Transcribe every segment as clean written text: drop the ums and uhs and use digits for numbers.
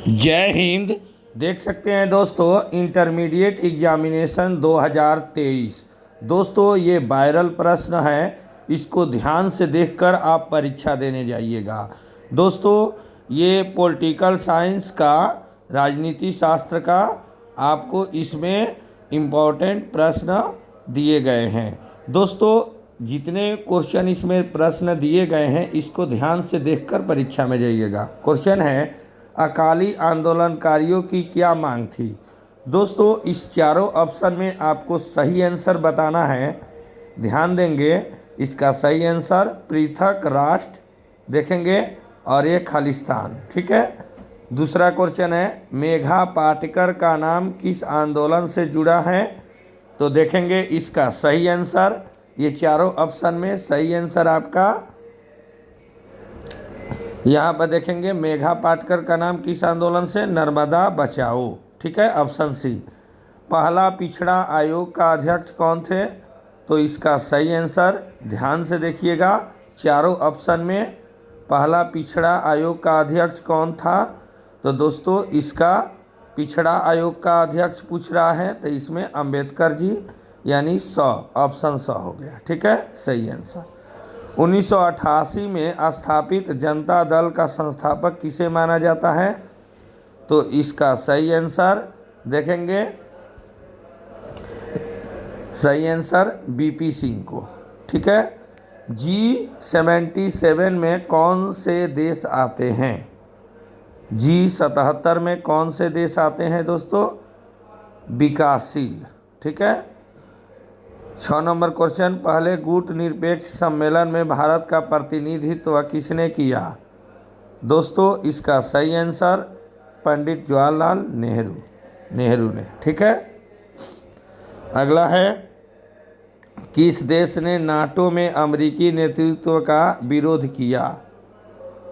जय हिंद। देख सकते हैं दोस्तों, इंटरमीडिएट एग्जामिनेशन 2023। दोस्तों ये वायरल प्रश्न है, इसको ध्यान से देखकर आप परीक्षा देने जाइएगा। दोस्तों ये पॉलिटिकल साइंस का, राजनीति शास्त्र का आपको इसमें इम्पोर्टेंट प्रश्न दिए गए हैं। दोस्तों जितने क्वेश्चन इसमें प्रश्न दिए गए हैं इसको ध्यान से देखकर परीक्षा में जाइएगा। क्वेश्चन है, अकाली आंदोलनकारियों की क्या मांग थी। दोस्तों इस चारों ऑप्शन में आपको सही आंसर बताना है। ध्यान देंगे, इसका सही आंसर पृथक राष्ट्र देखेंगे और ये खालिस्तान। ठीक है। दूसरा क्वेश्चन है, मेघा पाटकर का नाम किस आंदोलन से जुड़ा है। तो देखेंगे इसका सही आंसर, ये चारों ऑप्शन में सही आंसर आपका यहाँ पर देखेंगे, मेघा पाटकर का नाम किस आंदोलन से, नर्मदा बचाओ। ठीक है, ऑप्शन सी। पहला पिछड़ा आयोग का अध्यक्ष कौन थे। तो इसका सही आंसर ध्यान से देखिएगा, चारों ऑप्शन में पहला पिछड़ा आयोग का अध्यक्ष कौन था। तो दोस्तों इसका पिछड़ा आयोग का अध्यक्ष पूछ रहा है तो इसमें अंबेडकर जी, यानी 100 ऑप्शन 100 हो गया। ठीक है, सही आंसर। 1988 में स्थापित जनता दल का संस्थापक किसे माना जाता है। तो इसका सही आंसर देखेंगे, सही आंसर बीपी सिंह को। ठीक है। G77 में कौन से देश आते हैं। G77 में कौन से देश आते हैं दोस्तों, विकासशील। ठीक है। 6 नंबर क्वेश्चन, पहले गुट निरपेक्ष सम्मेलन में भारत का प्रतिनिधित्व किसने किया। दोस्तों इसका सही आंसर पंडित जवाहरलाल नेहरू ने। ठीक है। अगला है, किस देश ने नाटो में अमेरिकी नेतृत्व का विरोध किया।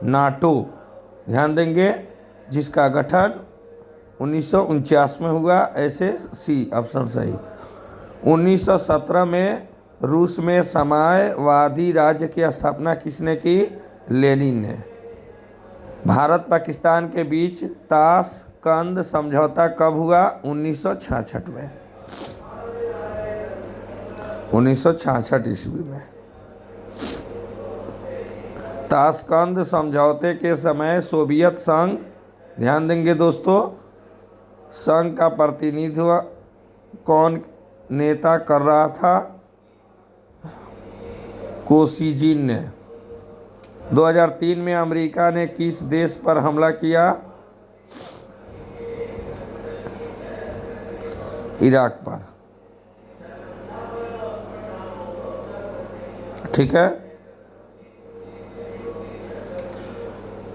नाटो ध्यान देंगे, जिसका गठन 1949 में हुआ, ऐसे सी ऑप्शन सही। 1917 में रूस में साम्यवादी राज्य की स्थापना किसने की, लेनिन ने। भारत पाकिस्तान के बीच ताशकंद समझौता कब हुआ, 1966 में, 1966 ईस्वी में। ताशकंद समझौते के समय सोवियत संघ, ध्यान देंगे दोस्तों, संघ का प्रतिनिधित्व कौन नेता कर रहा था, कोसिजिन ने। 2003 में अमेरिका ने किस देश पर हमला किया, इराक पर। ठीक है।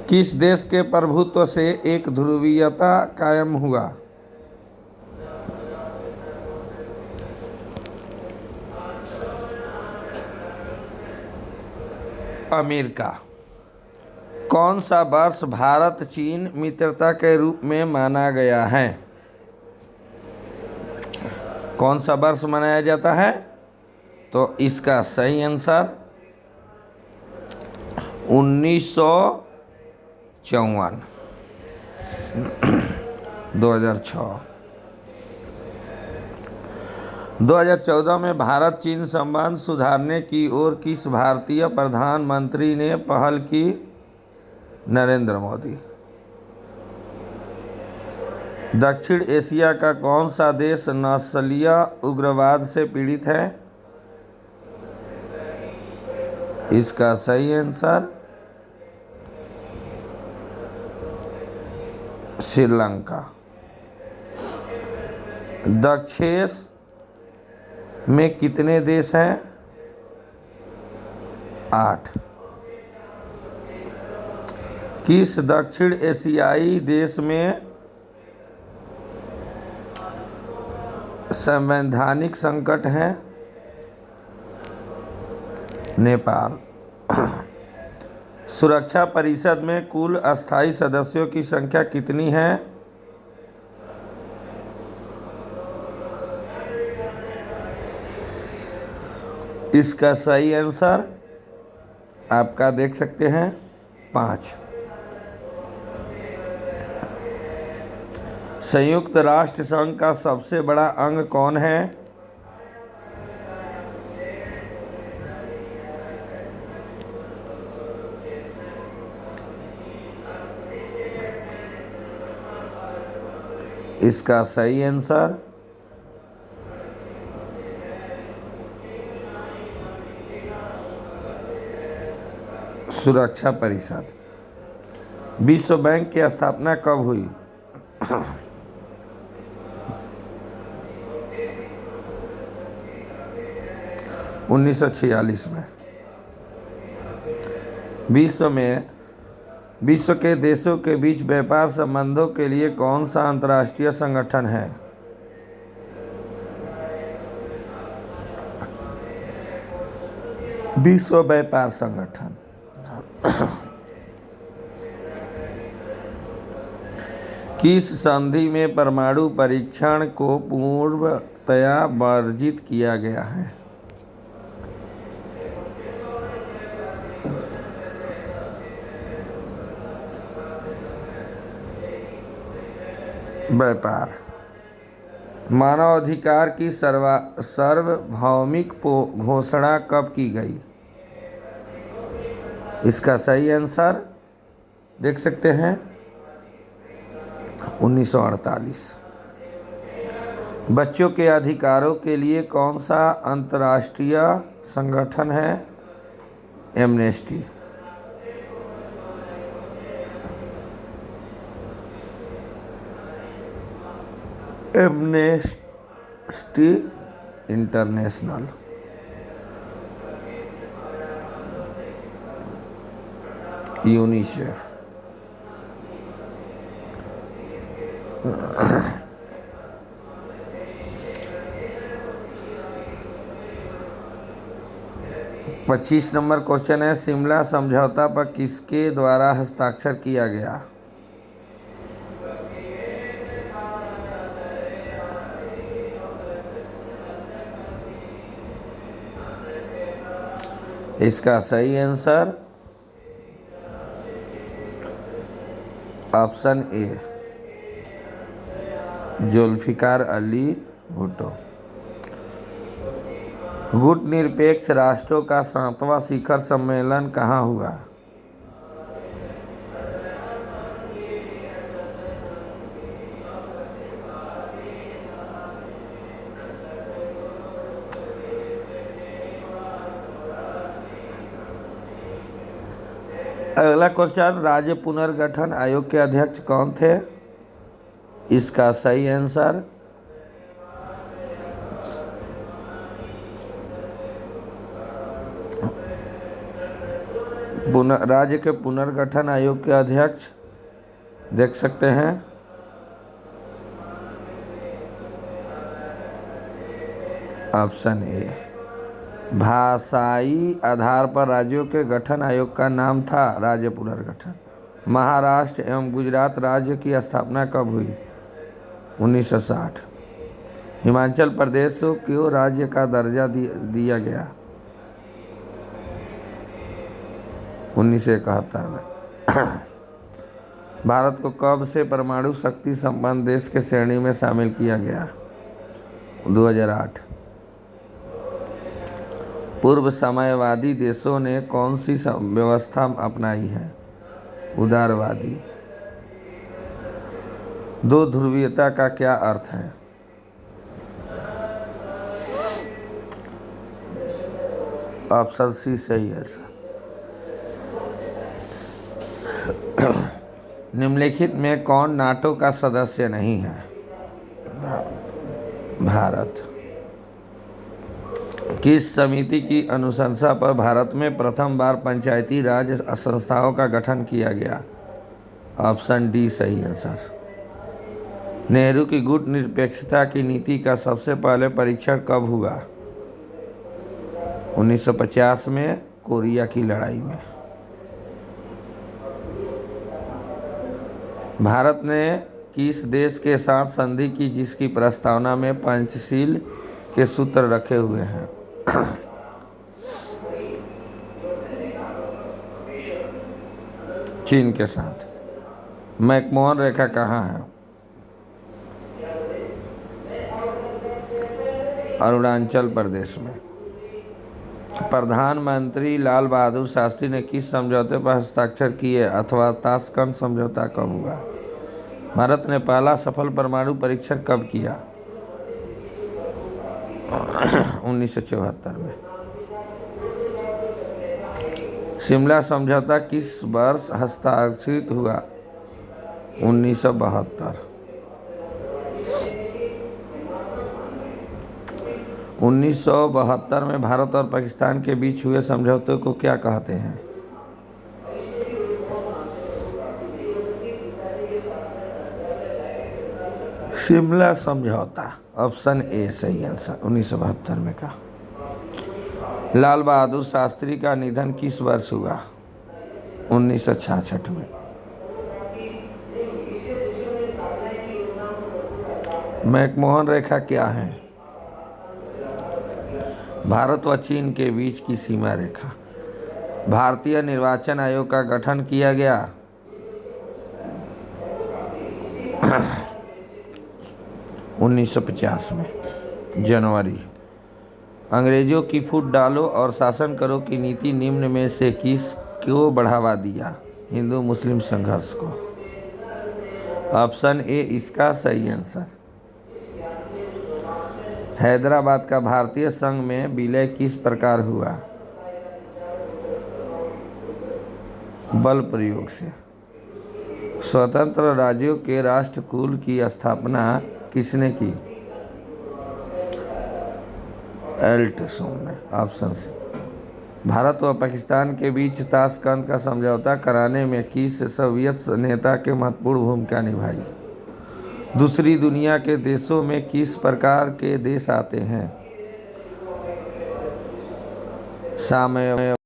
किस देश के प्रभुत्व से एक ध्रुवीयता कायम हुआ। अमेरिका। कौन सा वर्ष भारत चीन मित्रता के रूप में माना गया है। कौन सा वर्ष मनाया जाता है। तो इसका सही आंसर 1954, 2006। 2014 में भारत चीन संबंध सुधारने की ओर किस भारतीय प्रधानमंत्री ने पहल की, नरेंद्र मोदी। दक्षिण एशिया का कौन सा देश नस्लीय उग्रवाद से पीड़ित है। इसका सही आंसर श्रीलंका। दक्षेश में कितने देश हैं, 8। किस दक्षिण एशियाई देश में संवैधानिक संकट है, नेपाल। सुरक्षा परिषद में कुल अस्थायी सदस्यों की संख्या कितनी है। इसका सही आंसर आपका देख सकते हैं 5। संयुक्त राष्ट्र संघ का सबसे बड़ा अंग कौन है? इसका सही आंसर सुरक्षा परिषद। विश्व बैंक की स्थापना कब हुई? 1946 में। विश्व के देशों के बीच व्यापार संबंधों के लिए कौन सा अंतर्राष्ट्रीय संगठन है? विश्व व्यापार संगठन। किस संधि में परमाणु परीक्षण को पूर्णतया वर्जित किया गया है? व्यापार। मानवाधिकार की सार्वभौमिक घोषणा कब की गई? इसका सही आंसर देख सकते हैं 1948। बच्चों के अधिकारों के लिए कौन सा अंतर्राष्ट्रीय संगठन है? एमनेस्टी। Amnesty international. यूनिसेफ। पच्चीस नंबर क्वेश्चन है, शिमला समझौता पर किसके द्वारा हस्ताक्षर किया गया? इसका सही answer option A, Zulfikar Ali Bhutto. गुट निरपेक्ष राष्ट्रों का 7वां शिखर सम्मेलन कहाँ हुआ? अगला क्वेश्चन, राज्य पुनर्गठन आयोग के अध्यक्ष कौन थे? इसका सही आंसर राज्य के पुनर्गठन आयोग के अध्यक्ष देख सकते हैं ऑप्शन ए। भाषाई आधार पर राज्यों के गठन आयोग का नाम था राज्य पुनर्गठन। महाराष्ट्र एवं गुजरात राज्य की स्थापना कब हुई? 1960। हिमाचल प्रदेश को राज्य का दर्जा दिया गया 1971 में। भारत को कब से परमाणु शक्ति संपन्न देश के श्रेणी में शामिल किया गया? 2008। पूर्व साम्यवादी देशों ने कौन सी व्यवस्था अपनाई है? उदारवादी। दो ध्रुवीयता का क्या अर्थ है? ऑप्शन सी सही है सर। निम्नलिखित में कौन नाटो का सदस्य नहीं है? भारत। किस समिति की अनुशंसा पर भारत में प्रथम बार पंचायती राज संस्थाओं का गठन किया गया? ऑप्शन डी सही आंसर। नेहरू की गुट निरपेक्षता की नीति का सबसे पहले परीक्षण कब हुआ? 1950 में, कोरिया की लड़ाई में। भारत ने किस देश के साथ संधि की जिसकी प्रस्तावना में पंचशील के सूत्र रखे हुए हैं? चीन के साथ। मैकमोहन रेखा कहाँ है? अरुणाचल प्रदेश में। प्रधानमंत्री लाल बहादुर शास्त्री ने किस समझौते पर हस्ताक्षर किए अथवा ताशकंद समझौता कब हुआ? भारत ने पहला सफल परमाणु परीक्षण कब किया? 1974 में। शिमला समझौता किस वर्ष हस्ताक्षरित हुआ? 1972। 1972 में भारत और पाकिस्तान के बीच हुए समझौते को क्या कहते हैं? शिमला समझौता। ऑप्शन ए सही आंसर 1972 में का। लाल बहादुर शास्त्री का निधन किस वर्ष हुआ? 1966 में। मैकमोहन रेखा क्या है? भारत व चीन के बीच की सीमा रेखा। भारतीय निर्वाचन आयोग का गठन किया गया 1950 में जनवरी। अंग्रेजों की फूट डालो और शासन करो की नीति निम्न में से किस को बढ़ावा दिया? हिंदू मुस्लिम संघर्ष को। ऑप्शन ए इसका सही आंसर। हैदराबाद का भारतीय संघ में विलय किस प्रकार हुआ? बल प्रयोग से। स्वतंत्र राज्यों के राष्ट्रकूल की स्थापना किसने की? एल्टसन ने। Option C. भारत व पाकिस्तान के बीच ताशकंद का समझौता कराने में किस सोवियत नेता के महत्वपूर्ण भूमिका निभाई? दूसरी दुनिया के देशों में किस प्रकार के देश आते हैं? साम्य